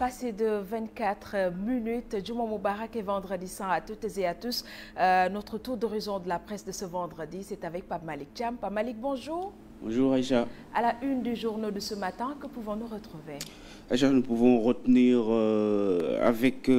Passé de 24 minutes, Juma Moubarak et vendredi saint à toutes et à tous. Notre tour d'horizon de la presse de ce vendredi, c'est avec Pape Malik Cham. Pape Malik, bonjour. Bonjour Aïcha. À la une du journal de ce matin, que pouvons-nous retrouver? Aïcha, nous pouvons retenir avec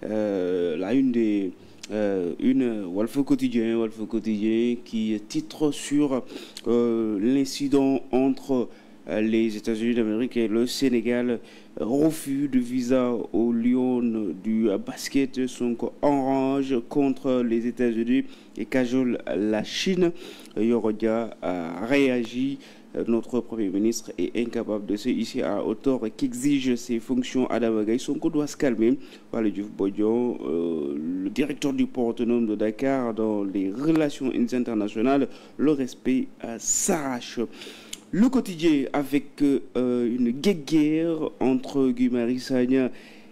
la une des Walf Quotidien qui titre sur l'incident entre les États-Unis d'Amérique et le Sénégal. Refus de visa aux Lions du basket sont en rage contre les États-Unis et cajole la Chine. Yorodia a réagi. Notre Premier ministre est incapable de se hisser à hauteur qu'exige ses fonctions. Adam Agaï, Sonko doit se calmer. Voilà, Diouf Bodian, le directeur du port autonome de Dakar, dans les relations internationales, le respect s'arrache. Le quotidien avec une guerre entre Guy Marius Sagna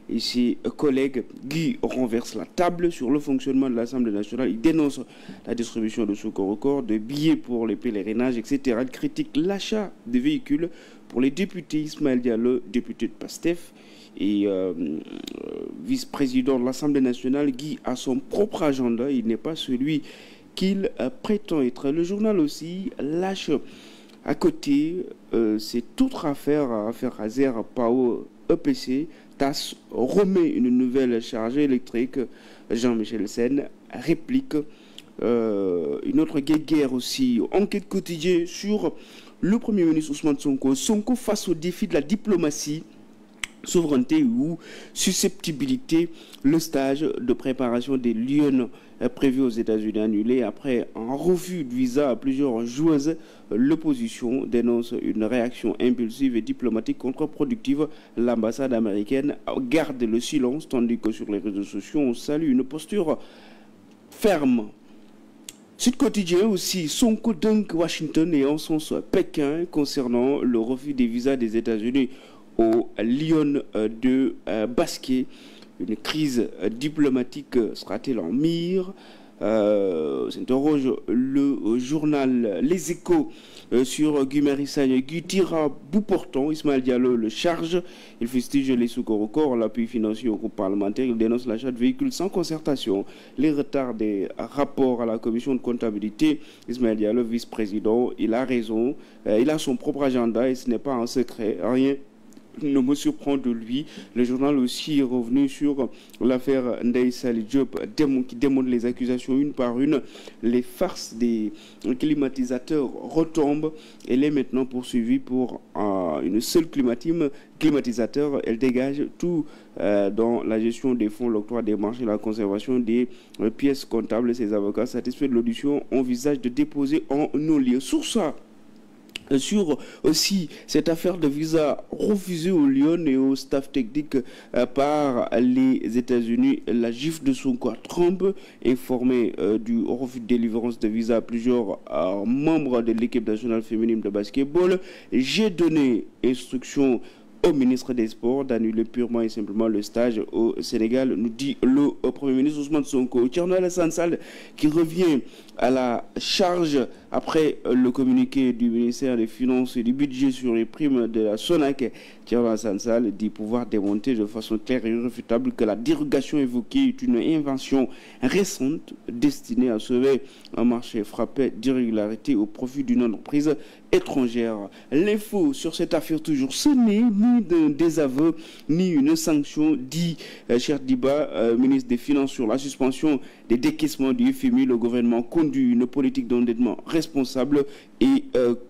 et ses collègues. Guy renverse la table sur le fonctionnement de l'Assemblée nationale. Il dénonce la distribution de secours au corps, de billets pour les pèlerinages, etc. Il critique l'achat de véhicules pour les députés. Ismaël Diallo, député de PASTEF et vice-président de l'Assemblée nationale. Guy a son propre agenda. Il n'est pas celui qu'il prétend être. Le journal aussi lâche. À côté, c'est toute affaire Azer Pao EPC. TAS remet une nouvelle chargée électrique. Jean-Michel Sen réplique. Une autre guerre aussi. Enquête quotidienne sur le Premier ministre Ousmane Sonko. Sonko face au défi de la diplomatie, souveraineté ou susceptibilité. Le stage de préparation des Lions prévu aux États-Unis annulé après un refus de visa à plusieurs joueuses. L'opposition dénonce une réaction impulsive et diplomatique contre-productive. L'ambassade américaine garde le silence, tandis que sur les réseaux sociaux, on salue une posture ferme. Sud Quotidien aussi, Sonko dunk Washington et encense Pékin concernant le refus des visas des États-Unis aux Lions de basket. Une crise diplomatique sera-t-elle en mire? S'interroge le journal Les Échos sur Guy Marius Sagna. Guy tire à bout portant. Ismaël Diallo le charge. Il fustige les secours au corps, l'appui financier au groupe parlementaire. Il dénonce l'achat de véhicules sans concertation, les retards des rapports à la commission de comptabilité. Ismaël Diallo, vice-président, il a raison. Il a son propre agenda et ce n'est pas un secret. Rien ne me surprend de lui. Le journal aussi est revenu sur l'affaire Ndeye Saly Diop qui démontre les accusations une par une. Les farces des climatisateurs retombent. Elle est maintenant poursuivie pour une seule climatisateur. Elle dégage tout dans la gestion des fonds, l'octroi des marchés, la conservation des pièces comptables. Ses avocats satisfaits de l'audition envisagent de déposer en non-lieu. Sur ça, sur aussi cette affaire de visa refusée aux Lions et au staff technique par les États-Unis, la gifle de Sonko à Trump, informé du refus de délivrance de visa à plusieurs membres de l'équipe nationale féminine de basketball. J'ai donné instruction au ministre des Sports d'annuler purement et simplement le stage au Sénégal, nous dit le Premier ministre Ousmane Sonko. Thierno Alassane Sall qui revient à la charge après le communiqué du ministère des Finances et du budget sur les primes de la SONAC. Thierno Alassane Sall dit pouvoir démonter de façon claire et irréfutable que la dérogation évoquée est une invention récente destinée à sauver un marché frappé d'irrégularité au profit d'une entreprise étrangère. L'info sur cette affaire toujours, ce n'est ni d'un désaveu ni une sanction, dit Cheikh Diba, ministre des Finances, sur la suspension des décaissements du FMI. Le gouvernement conduit une politique d'endettement responsable et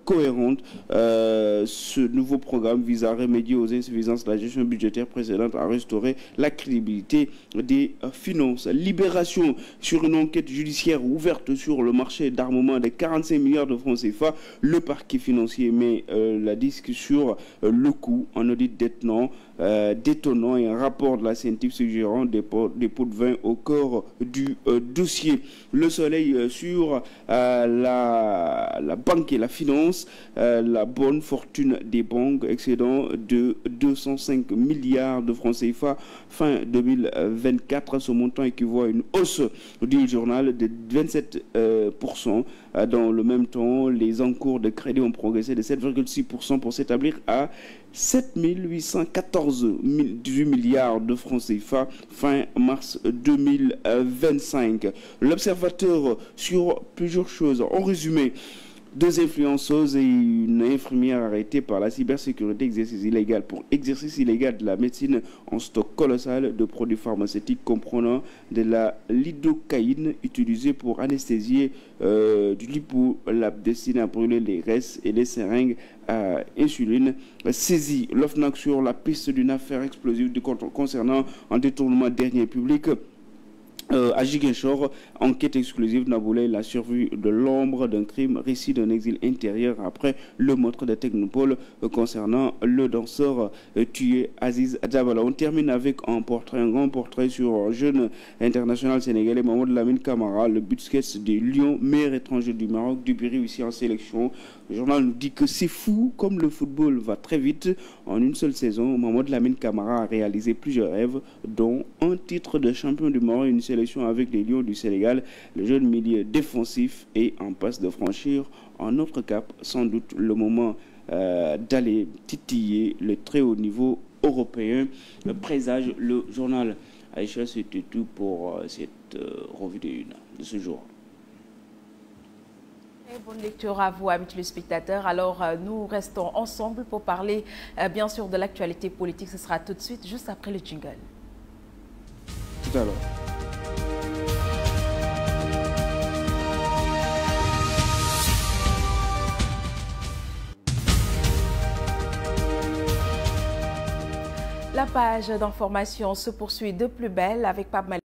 cohérente. Ce nouveau programme vise à remédier aux insuffisances de la gestion budgétaire précédente, à restaurer la crédibilité des finances. Libération sur une enquête judiciaire ouverte sur le marché d'armement de 45 milliards de francs CFA. Le parquet financier met la disque sur le coup, un audit détonnant et un rapport de la CNTIF suggérant des pots de vin au corps du dossier. Le Soleil sur la banque et la finance, la bonne fortune des banques, excédent de 205 milliards de francs CFA fin 2024. Ce montant équivaut à une hausse du journal de 27%. Dans le même temps, les encours de crédit ont progressé de 7,6% pour s'établir à 7 814,18 milliards de francs CFA fin mars 2025. L'observateur sur plusieurs choses. En résumé, 2 influenceuses et une infirmière arrêtées par la cybersécurité pour exercice illégal de la médecine en stock colossal de produits pharmaceutiques comprenant de la lidocaïne utilisée pour anesthésier du lipolab destiné à brûler les graisses et les seringues à insuline. Saisi l'OFNAC sur la piste d'une affaire explosive concernant un détournement de deniers publics. À Ziguinchor, enquête exclusive Naboulaye, la survie de l'ombre d'un crime, récit d'un exil intérieur après le meurtre de Technopole concernant le danseur tué Aziz Dabala. On termine avec un grand portrait sur un jeune international sénégalais, Mamadou Lamine Camara, le butsquet des Lions, meilleur étranger du Maroc, depuis réussi en sélection. Le journal nous dit que c'est fou, comme le football va très vite. En une seule saison, Mamadou Lamine Camara a réalisé plusieurs rêves, dont un titre de champion du Maroc et une sélection avec les Lions du Sénégal. Le jeune milieu défensif est en passe de franchir un autre cap, sans doute le moment d'aller titiller le très haut niveau européen, présage le journal. Aïcha, c'était tout pour cette revue de une de ce jour. Bonne lecture à vous, amis téléspectateurs. Alors, nous restons ensemble pour parler, bien sûr, de l'actualité politique. Ce sera tout de suite, juste après le jingle. Tout à l'heure. La page d'information se poursuit de plus belle avec Pape Malick.